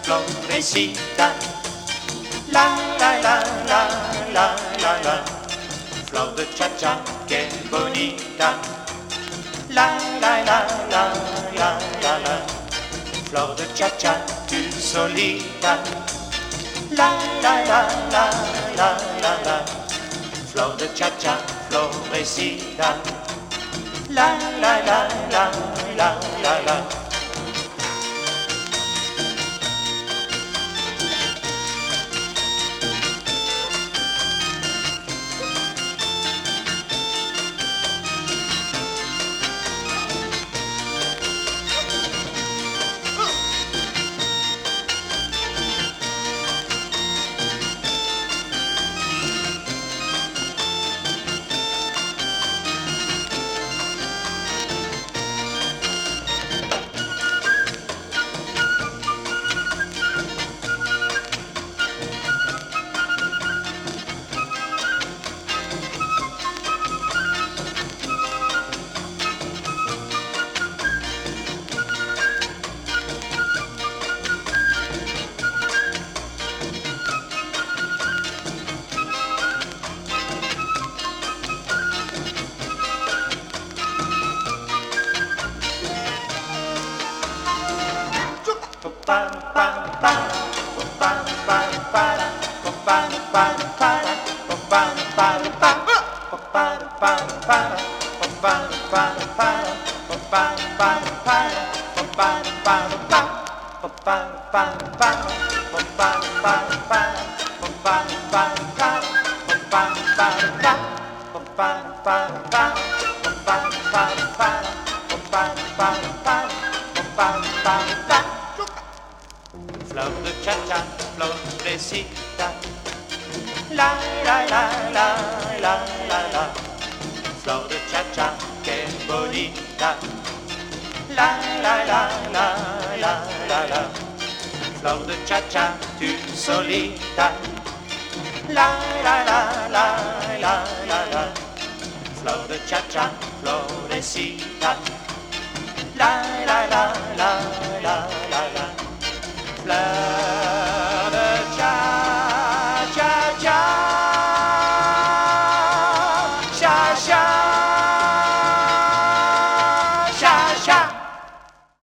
florecita. La la la la la la la, flor de cha-cha, que bonita. La la la la la la la, flor de cha-cha, tu solita. La la la la la la la, flor de cha-cha, florecita. La la la la la la la. Flor de cha-cha, florecita. La la la la la la la, flor de cha-cha, que bonita. La la la la la la la, flor de cha-cha, tu solita. La la la la la la la, flor de cha-cha, florecita. La la la la la